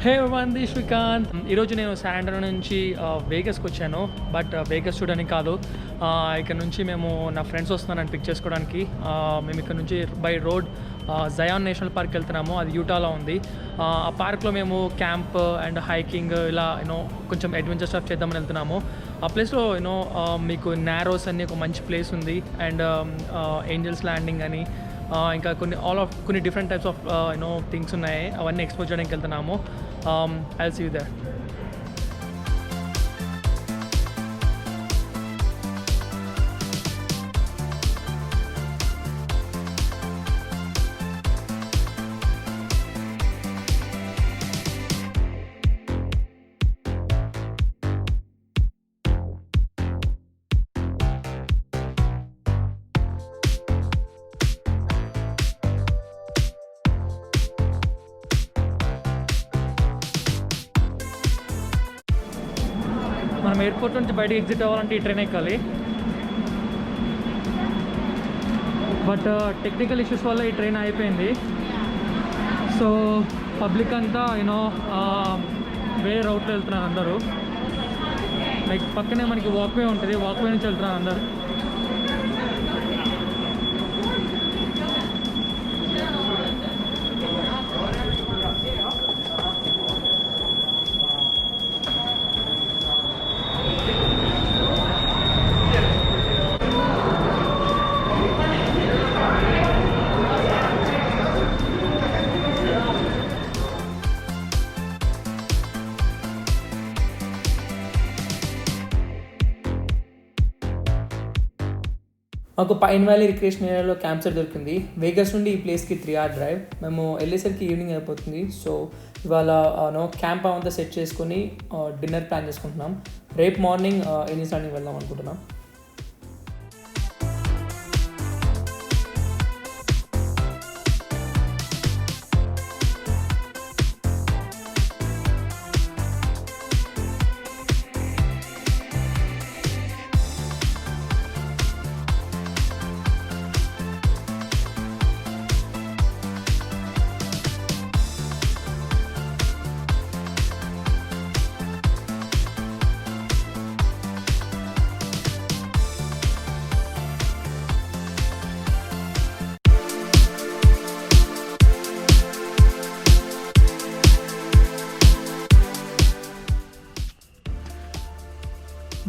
Hey everyone, this Srikanth. ఈరోజు నేను Santro నుంచి వేగస్కి వచ్చాను. బట్ వేగస్ చూడడానికి కాదు, ఇక్కడ నుంచి మేము నా ఫ్రెండ్స్ వస్తున్నారని పిక్ చేసుకోవడానికి. మేము ఇక్కడ నుంచి by road Zion national park వెళ్తున్నాము. అది యూటాలో ఉంది. ఆ పార్క్లో మేము క్యాంప్ అండ్ హైకింగ్ ఇలా కొంచెం అడ్వెంచర్ స్టఫ్ చేద్దామని వెళ్తున్నాము. ఆ ప్లేస్లో మీకు నారోస్ అని ఒక మంచి ప్లేస్ ఉంది, అండ్ ఏంజల్స్ ల్యాండింగ్ అని ఇంకా కొన్ని డిఫరెంట్ టైప్స్ ఆఫ్ థింగ్స్ ఉన్నాయి. అవన్నీ ఎక్స్ప్లోర్ చేయడానికి వెళ్తున్నాము. I will see you there. మనం ఎయిర్పోర్ట్ నుంచి బయటకి ఎగ్జిట్ అవ్వాలంటే ఈ ట్రైన్ ఎక్కాలి. బట్ టెక్నికల్ ఇష్యూస్ వల్ల ఈ ట్రైన్ అయిపోయింది. సో పబ్లిక్ అంతా వేరే రౌట్లో వెళ్తున్నారు అందరూ. లైక్ పక్కనే మనకి వాక్వే ఉంటుంది, వాక్వే నుంచి వెళ్తున్నారు అందరు. మాకు పైన్ వ్యాలీ రిక్రియేషన్ ఏరియాలో క్యాంప్ సైట్ దొరికింది. వేగస్ నుండి ఈ ప్లేస్కి 3 hour డ్రైవ్. మేము వెళ్ళేసరికి ఈవినింగ్ అయిపోతుంది. సో ఇవాళ క్యాంప్ అంతా సెట్ చేసుకొని డిన్నర్ ప్లాన్ చేసుకుంటున్నాం. రేపు మార్నింగ్ ఎనీ స్టాండింగ్ వెళ్దాం అనుకుంటున్నాం.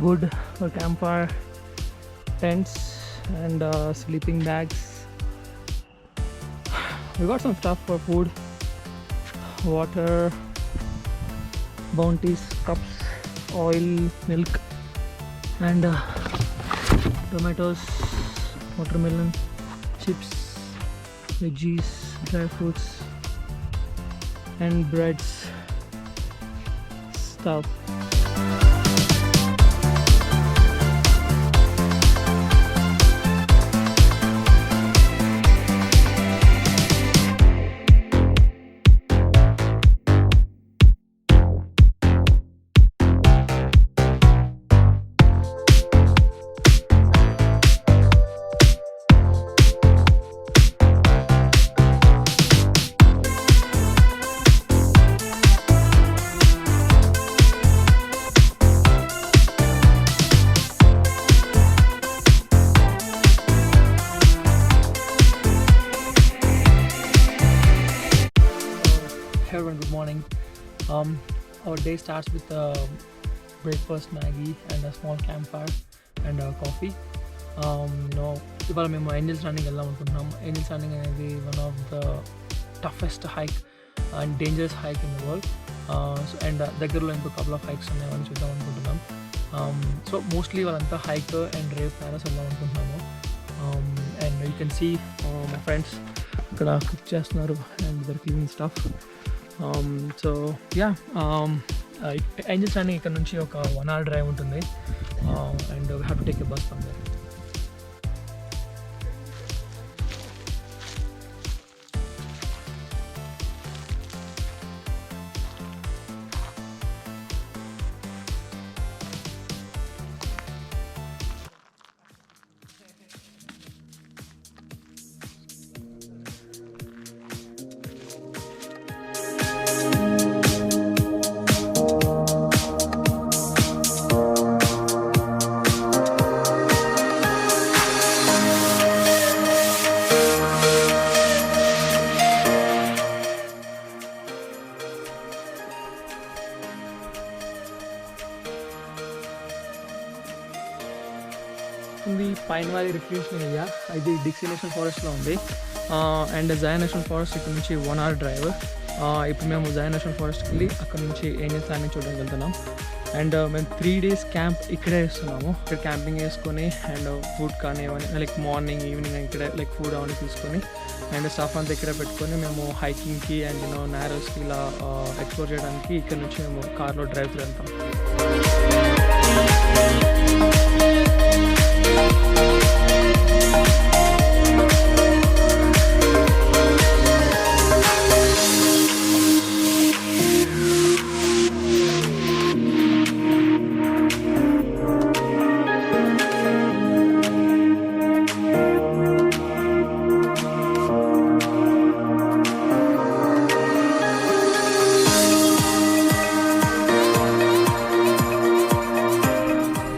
Wood for campfire, tents and sleeping bags. We got some stuff for food, water, bounties, cups, oil, milk, and tomatoes, watermelon, chips, veggies, dry fruits, and breads, stuff. Everyone, good morning. Our day starts with breakfast, Maggie, and a small campfire and coffee. ఇవాళ మేము angels Landing వెళ్దాం అనుకుంటున్నాం. Angels landing అనేది one of the toughest hike and dangerous hike in the world. And దగ్గరలో ఇంకో couple of hikes ఉన్నాయి, అని చూద్దాం అనుకుంటున్నాం. సో మోస్ట్లీ వాళ్ళంతా హైక్ అండ్ రేపు ప్యారస్ వెళ్దాం అనుకుంటున్నాము. అండ్ యూ కెన్ సీ మా ఫ్రెండ్స్ ఇక్కడ కుక్ చేస్తున్నారు and their cleaning stuff. So yeah, Angels Landing ఇక్కడ నుంచి ఒక 1 hour డ్రైవ్ ఉంటుంది. And we have to take a bus from there. చూస్తుంది పైన్ వ్యాలీ రిక్రియేషన్ ఏరియా. ఇది డిక్సీ నేషనల్ ఫారెస్ట్లో ఉంది. అండ్ జయా నేషనల్ ఫారెస్ట్ ఇక్కడ నుంచి 1 hour డ్రైవ్. ఇప్పుడు మేము జయా నేషనల్ ఫారెస్ట్కి వెళ్ళి అక్కడ నుంచి ఏంజల్స్ ల్యాండింగ్ చూడడానికి వెళ్తున్నాం. అండ్ మేము 3 days క్యాంప్ ఇక్కడే వేస్తున్నాము. ఇక్కడ క్యాంపింగ్ వేసుకొని అండ్ ఫుడ్ కానీ ఏమని లైక్ మార్నింగ్ ఈవినింగ్ ఇక్కడే లైక్ ఫుడ్ అవన్నీ తీసుకొని అండ్ స్టాఫ్ అంతా ఇక్కడే పెట్టుకొని మేము హైకింగ్కి అండ్ నేరోస్కి ఇలా ఎక్స్ప్లోర్ చేయడానికి ఇక్కడ నుంచి మేము కార్లో డ్రైవ్ వెళ్తాం.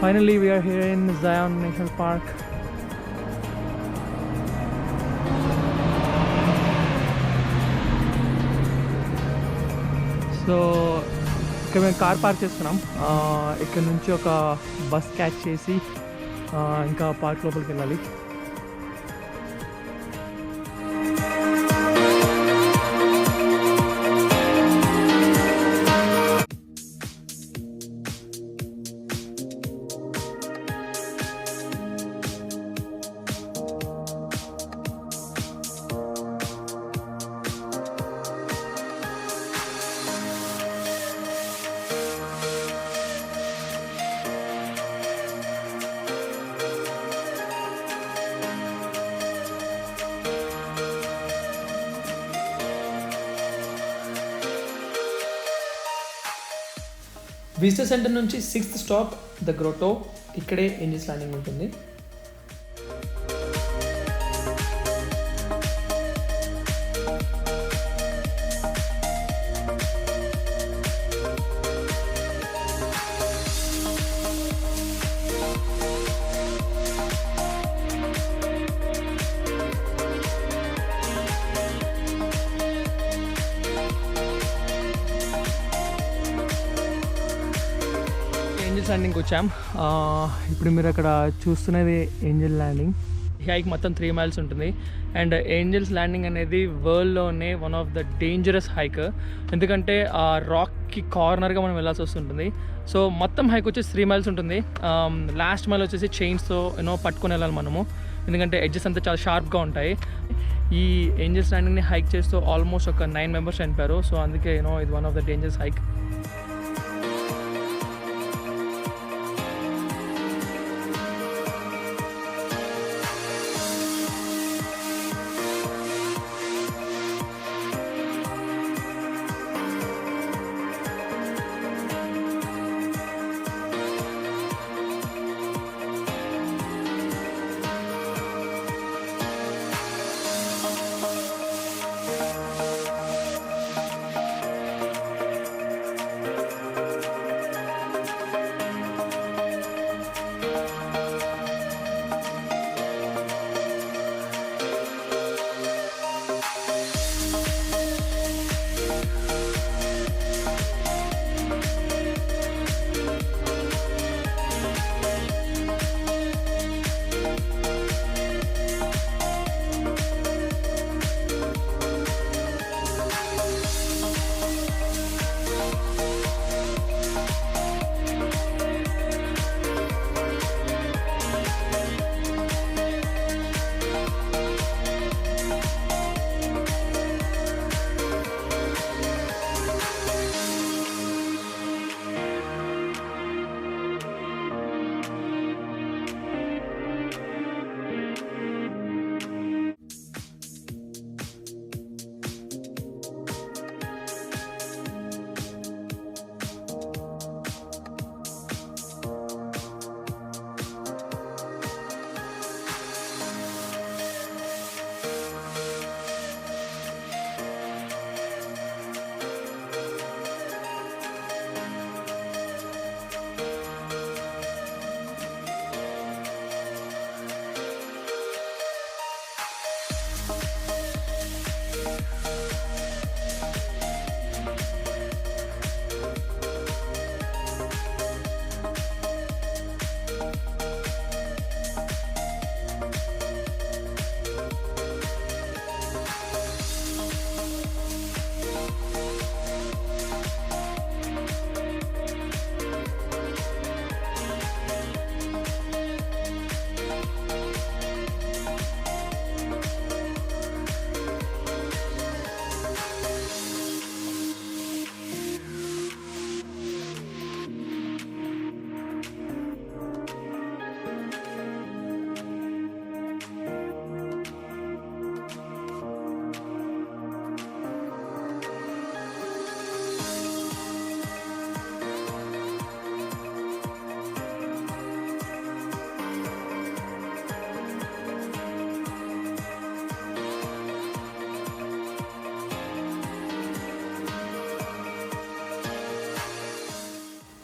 Finally, we are here in Zion National Park. So ఇక్కడ మేము కార్ పార్క్ చేస్తున్నాం. ఇక్కడ నుంచి ఒక బస్ క్యాచ్ చేసి ఇంకా పార్క్ లోపలికి వెళ్ళాలి. విజిటర్ సెంటర్ నుంచి 6th స్టాప్ ద గ్రోటో. ఇక్కడే ఏంజల్స్ ల్యాండింగ్ ఉంటుంది. ఏంజల్స్ ల్యాండింగ్కి వచ్చాం. ఇప్పుడు మీరు అక్కడ చూస్తున్నది ఏంజల్ ల్యాండింగ్. ఈ హైక్ మొత్తం 3 miles ఉంటుంది. అండ్ ఏంజల్స్ ల్యాండింగ్ అనేది వరల్డ్లోనే one of the dangerous hike. ఎందుకంటే ఆ రాక్కి కార్నర్గా మనం వెళ్ళాల్సి వస్తుంటుంది. సో మొత్తం హైక్ వచ్చేసి 3 miles ఉంటుంది. లాస్ట్ మైల్ వచ్చేసి చైన్స్తో పట్టుకొని వెళ్ళాలి మనము, ఎందుకంటే ఎడ్జెస్ అంతా చాలా షార్ప్గా ఉంటాయి. ఈ ఏంజల్స్ ల్యాండింగ్ని హైక్ చేస్తూ ఆల్మోస్ట్ ఒక 9 members చనిపోయారు. సో అందుకే ఇది one of the dangerous hike.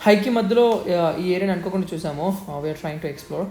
హైక్కి మధ్యలో ఈ ఏరియాని అనుకోకుండా చూసాము. We're trying to explore.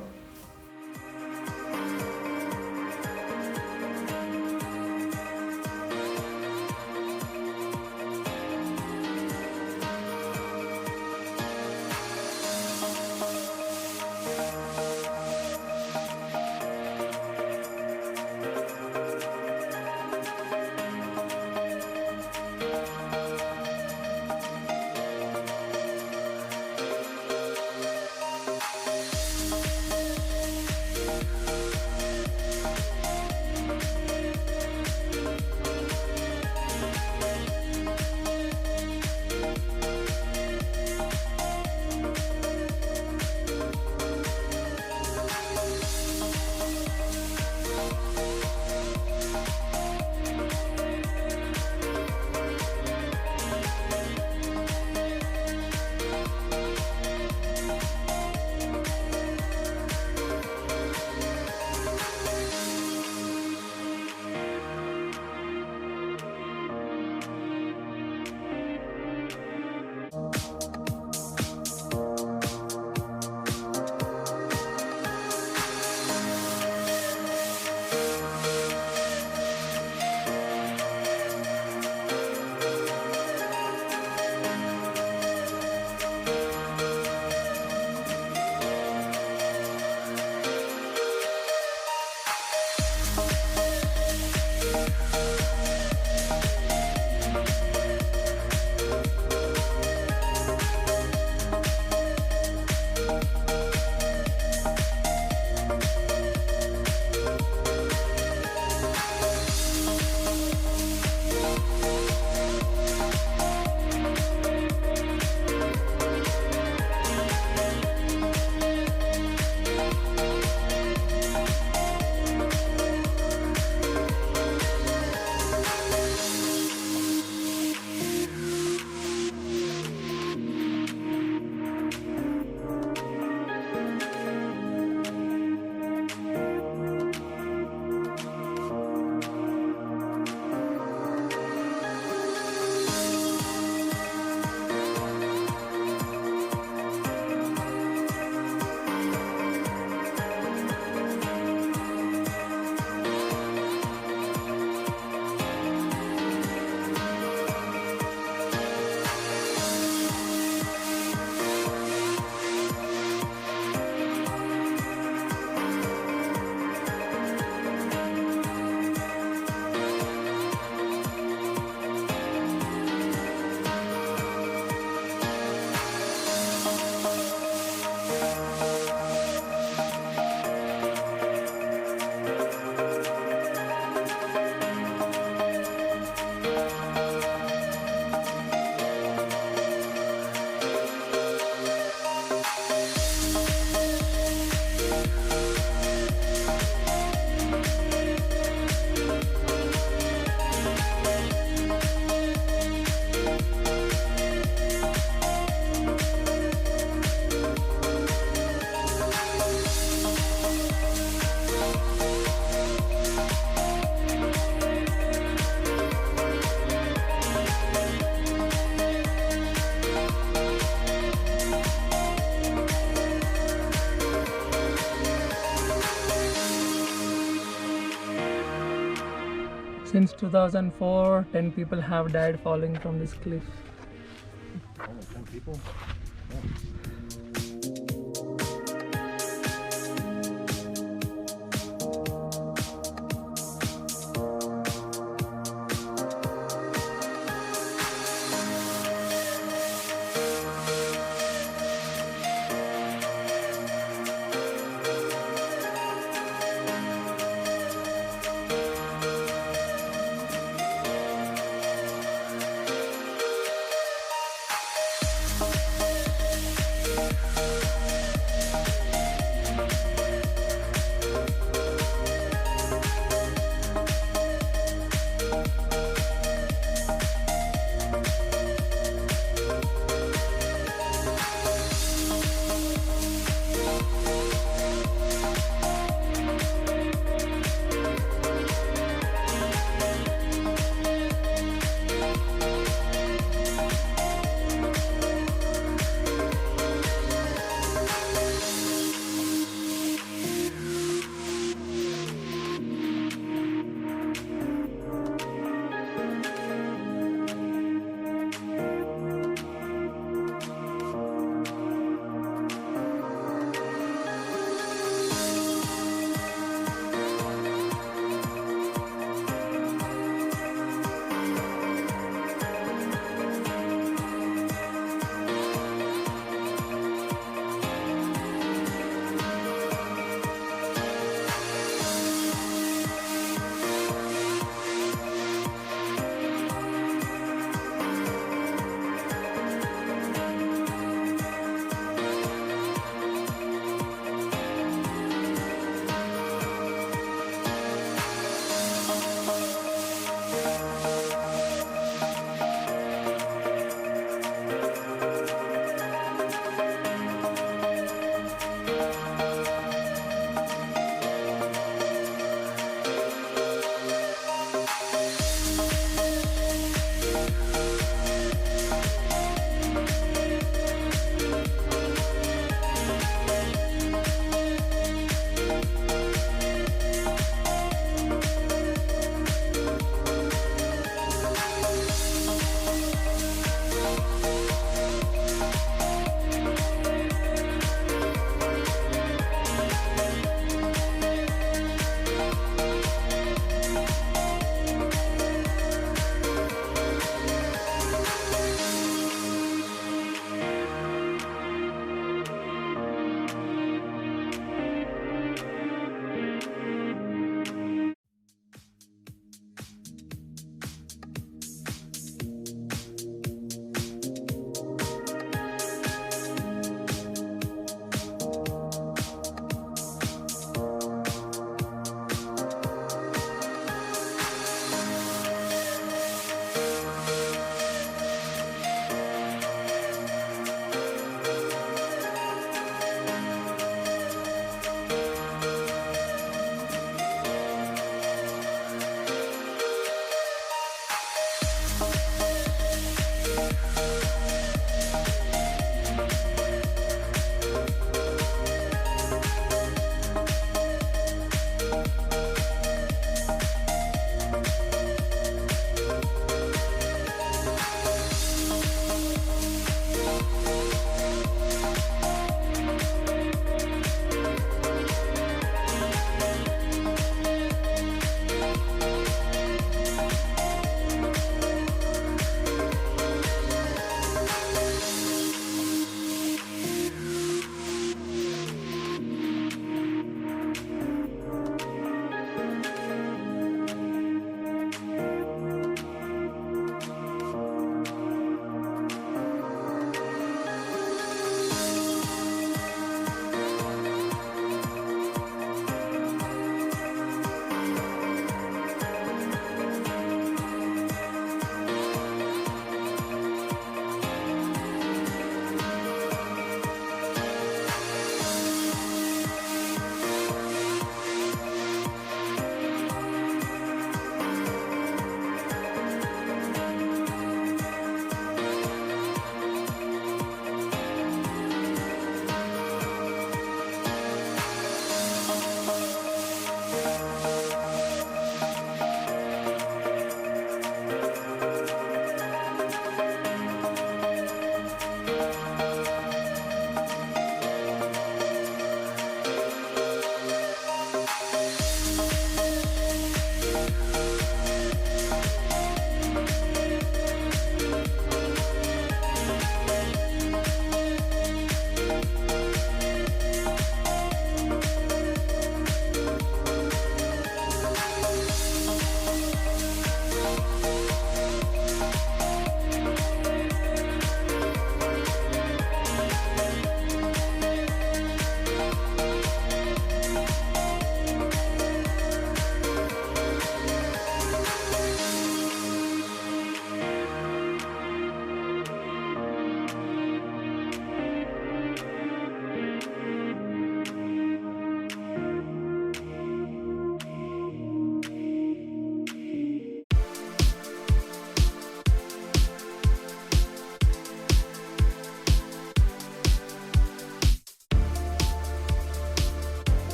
Since 2004, 10 people have died falling from this cliff. Oh, 10 people? Yeah.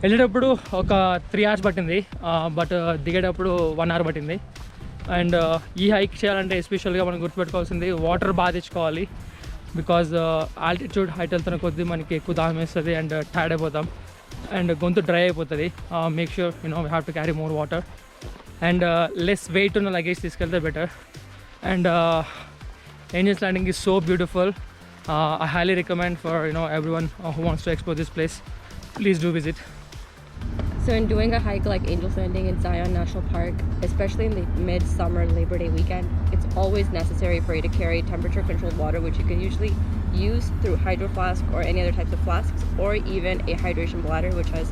వెళ్ళేటప్పుడు ఒక 3 hours పట్టింది, బట్ దిగేటప్పుడు 1 hour పట్టింది. అండ్ ఈ హైక్ చేయాలంటే ఎస్పెషల్గా మనం గుర్తుపెట్టుకోవాల్సింది వాటర్ బాగా తెచ్చుకోవాలి. బికాజ్ ఆల్టిట్యూడ్ హైట్ వెళ్తున్న కొద్దీ మనకి ఎక్కువ దాహం వేస్తుంది అండ్ టైర్డ్ అయిపోతాం అండ్ గొంతు డ్రై అయిపోతుంది. Make sure we have to carry more water and less weight ఉన్న లగేజ్ తీసుకెళ్తే better. And angels landing is so beautiful. I highly recommend for everyone who wants to explore this place. Please do visit. So in doing a hike like Angel's Landing in Zion National Park, especially in the mid-summer Labor Day weekend, it's always necessary for you to carry temperature-controlled water, which you can usually use through Hydro Flask or any other types of flasks, or even a hydration bladder, which has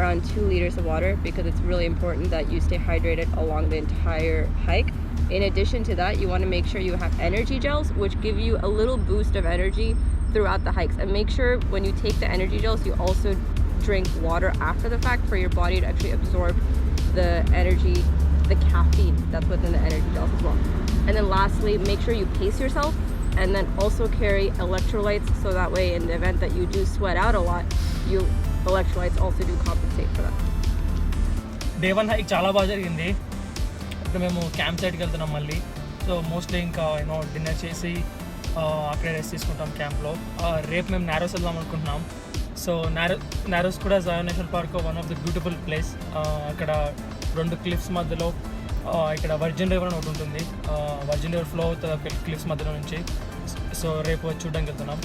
around 2 liters of water, because it's really important that you stay hydrated along the entire hike. In addition to that, you want to make sure you have energy gels, which give you a little boost of energy throughout the hikes. And make sure when you take the energy gels, you also drink water after the fact for your body to actually absorb the energy, the caffeine that's within the energy gels as well. And then lastly, make sure you pace yourself, and then also carry electrolytes, so that way in the event that you do sweat out a lot, you electrolytes also do compensate for that. Day 1 hike చాలా బాగా జరిగింది. ఇప్పుడు మేము camp సైట్కి వెళ్తున్నాం మళ్ళీ. So mostly ఇంకా dinner చేసి అక్కడే రెస్ట్ తీసుకుంటాం క్యాంప్లో. రేపు మేము నారోస్ వెళ్దాం అనుకుంటున్నాం. సో నారోస్ కూడా Zion national park one of the beautiful place. అక్కడ 2 క్లిఫ్స్ మధ్యలో ఇక్కడ వర్జిన్ రివర్ అని ఒకటి ఉంటుంది. వర్జిన్ రివర్ ఫ్లో అవుతుంది క్లిఫ్స్ మధ్యలో నుంచి. సో రేపు చూడడానికి వెళ్తున్నాం.